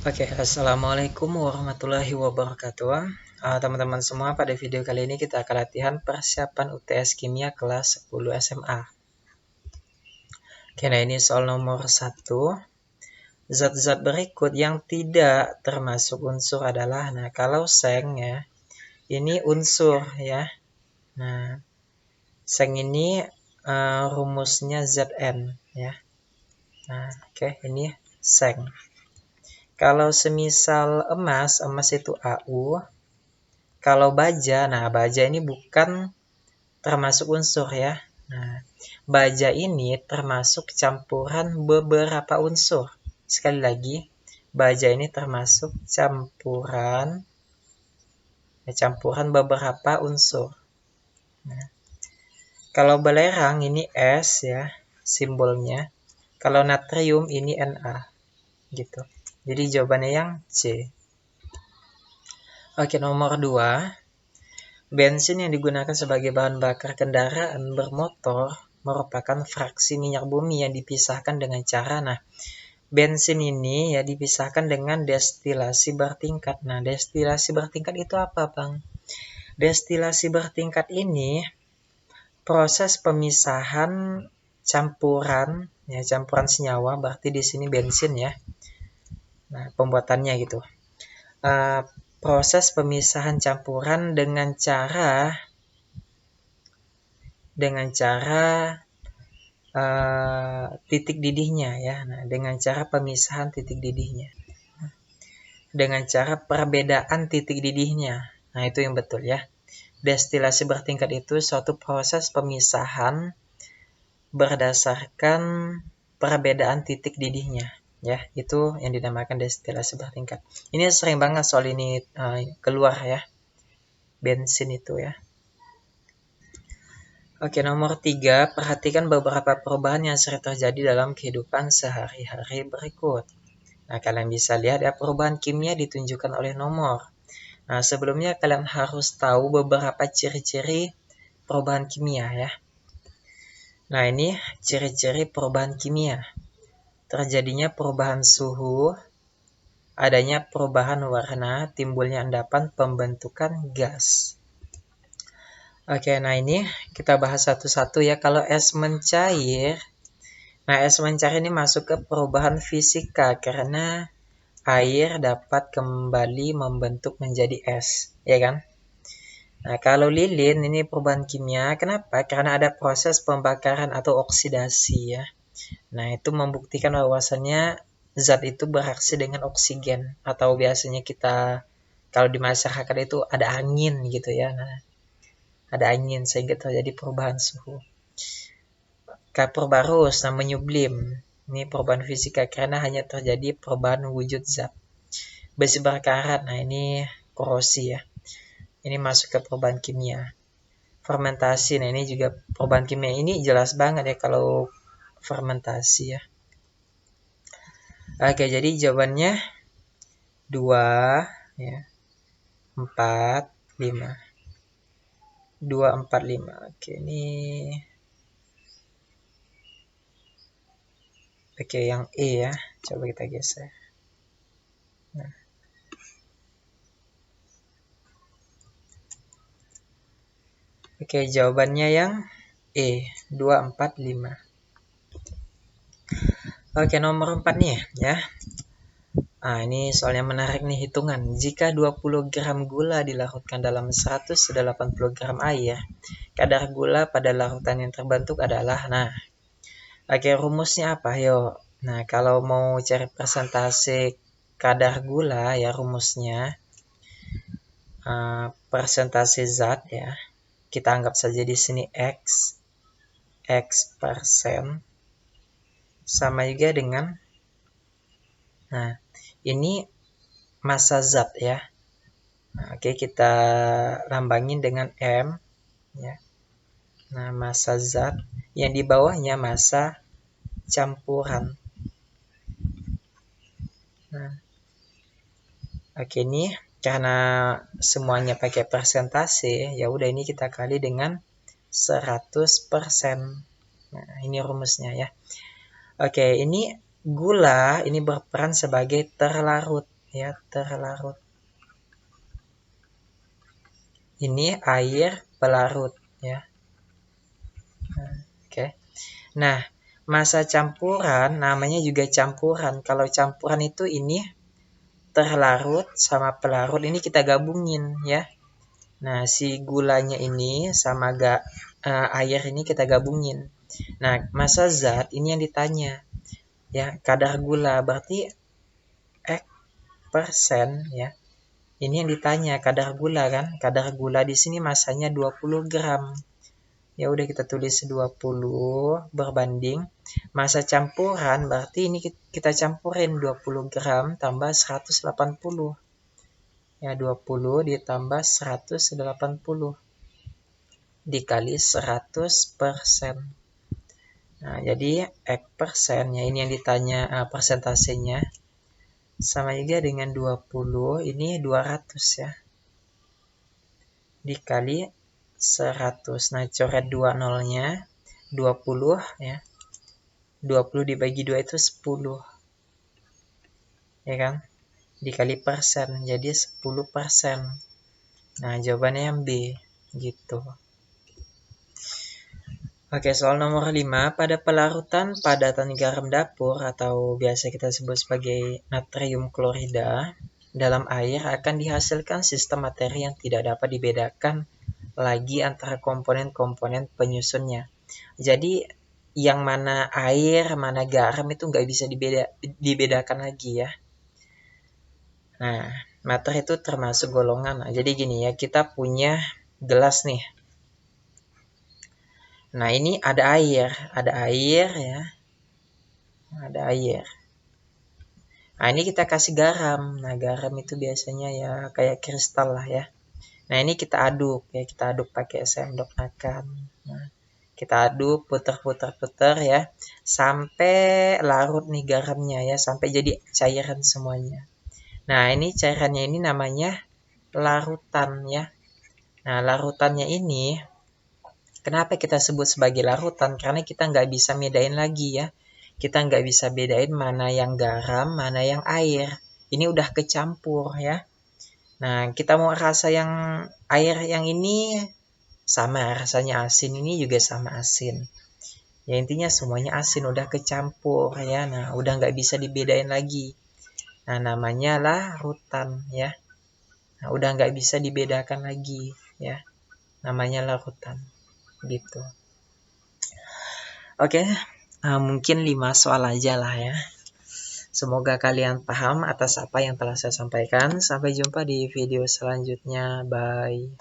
Oke, Assalamualaikum warahmatullahi wabarakatuh. Teman-teman semua, pada video kali ini kita akan latihan persiapan UTS Kimia kelas 10 SMA. Oke, nah ini soal nomor 1. Zat-zat berikut yang tidak termasuk unsur adalah, nah kalau seng ya, ini unsur ya. Nah, seng ini rumusnya Zn ya. Nah, oke, ini seng. Kalau semisal emas itu AU. Kalau baja, nah baja ini bukan termasuk unsur ya. Nah, baja ini termasuk campuran beberapa unsur. Sekali lagi, baja ini termasuk campuran beberapa unsur. Nah, kalau belerang ini S ya, simbolnya. Kalau natrium ini Na, gitu. Jadi jawabannya yang C. Oke, nomor 2. Bensin yang digunakan sebagai bahan bakar kendaraan bermotor merupakan fraksi minyak bumi yang dipisahkan dengan cara, nah, bensin ini ya dipisahkan dengan destilasi bertingkat. Nah, destilasi bertingkat itu apa, Bang? Destilasi bertingkat ini proses pemisahan campuran senyawa, berarti di sini bensin ya. Nah, pembuatannya gitu. Proses pemisahan campuran dengan cara titik didihnya ya. Nah, dengan cara pemisahan titik didihnya. Dengan cara perbedaan titik didihnya. Nah, itu yang betul ya. Destilasi bertingkat itu suatu proses pemisahan berdasarkan perbedaan titik didihnya. Ya, itu yang dinamakan destilasi bertingkat. Ini sering banget soal ini keluar ya. Bensin itu ya. Oke, nomor 3, perhatikan beberapa perubahan yang sering terjadi dalam kehidupan sehari-hari berikut. Nah, kalian bisa lihat ya, perubahan kimia ditunjukkan oleh nomor. Nah, sebelumnya kalian harus tahu beberapa ciri-ciri perubahan kimia ya. Nah, ini ciri-ciri perubahan kimia. Terjadinya perubahan suhu, adanya perubahan warna, timbulnya endapan, pembentukan gas. Oke, nah ini kita bahas satu-satu ya. Kalau es mencair, nah es mencair ini masuk ke perubahan fisika karena air dapat kembali membentuk menjadi es, ya kan? Nah, kalau lilin ini perubahan kimia, kenapa? Karena ada proses pembakaran atau oksidasi ya. Nah, itu membuktikan bahwasannya zat itu bereaksi dengan oksigen, atau biasanya kita kalau di masyarakat itu ada angin gitu ya. Nah, ada angin sehingga terjadi perubahan suhu. Kapur barus, nah menyublim. Ini perubahan fisika karena hanya terjadi perubahan wujud zat. Besi berkarat, nah ini korosi ya. Ini masuk ke perubahan kimia. Fermentasi, nah ini juga perubahan kimia. Ini jelas banget ya kalau fermentasi ya. Oke, jadi jawabannya 2 ya. 4, 5. 2, 4, 5. Oke, ini oke, yang E ya. Coba kita geser. Nah. Oke, jawabannya yang E, 2, 4, 5. Oke, nomor 4 nih ya. Nah, ini soalnya menarik nih hitungan. Jika 20 gram gula dilarutkan dalam 180 gram air, kadar gula pada larutan yang terbentuk adalah, nah, oke, rumusnya apa? Yuk. Nah, kalau mau cari persentase kadar gula ya rumusnya persentase zat ya. Kita anggap saja di sini X persen sama juga dengan, nah, ini massa zat ya. Nah, oke, kita lambangin dengan M ya. Nah, massa zat yang di bawahnya massa campuran. Nah, oke, ini karena semuanya pakai persentase, ya udah ini kita kali dengan 100%. Nah, ini rumusnya ya. Oke, ini gula ini berperan sebagai terlarut ya, terlarut. Ini air pelarut ya. Oke. Nah, massa campuran namanya juga campuran. Kalau campuran itu ini terlarut sama pelarut ini kita gabungin ya. Nah, si gulanya ini sama air ini kita gabungin. Nah, massa zat ini yang ditanya. Ya, kadar gula berarti persen ya. Ini yang ditanya kadar gula kan. Kadar gula di sini masanya 20 gram. Ya udah kita tulis 20 berbanding massa campuran, berarti ini kita campurin 20 gram tambah 180. Ya 20 ditambah 180 dikali 100%. Nah, jadi persennya ini yang ditanya persentasenya sama juga dengan 20, ini 200 ya. Dikali 100. Nah, coret 2 nolnya, 20 ya. 20 dibagi 2 itu 10. Ya kan? Dikali persen, jadi 10%. Nah, jawabannya yang B, gitu. Oke, soal nomor 5. Pada pelarutan padatan garam dapur atau biasa kita sebut sebagai natrium klorida dalam air akan dihasilkan sistem materi yang tidak dapat dibedakan lagi antara komponen-komponen penyusunnya. Jadi yang mana air, mana garam itu nggak bisa dibedakan lagi ya. Nah, materi itu termasuk golongan. Nah, jadi gini ya, kita punya gelas nih. Nah, ini ada air ya. Ada air. Nah, ini kita kasih garam. Nah, garam itu biasanya ya kayak kristal lah ya. Nah, ini kita aduk ya, kita aduk pakai sendok makan. Nah, kita aduk, putar ya, sampai larut nih garamnya ya, sampai jadi cairan semuanya. Nah, ini cairannya ini namanya larutan ya. Nah, larutannya ini, kenapa kita sebut sebagai larutan? Karena kita nggak bisa bedain lagi ya. Kita nggak bisa bedain mana yang garam, mana yang air. Ini udah kecampur ya. Nah, kita mau rasa yang air yang ini sama rasanya asin, ini juga sama asin. Ya intinya semuanya asin, udah kecampur ya. Nah, udah nggak bisa dibedain lagi. Nah, namanya larutan ya. Nah, udah nggak bisa dibedakan lagi ya. Namanya larutan gitu. Oke, mungkin 5 soal aja lah ya. Semoga kalian paham atas apa yang telah saya sampaikan. Sampai jumpa di video selanjutnya. Bye.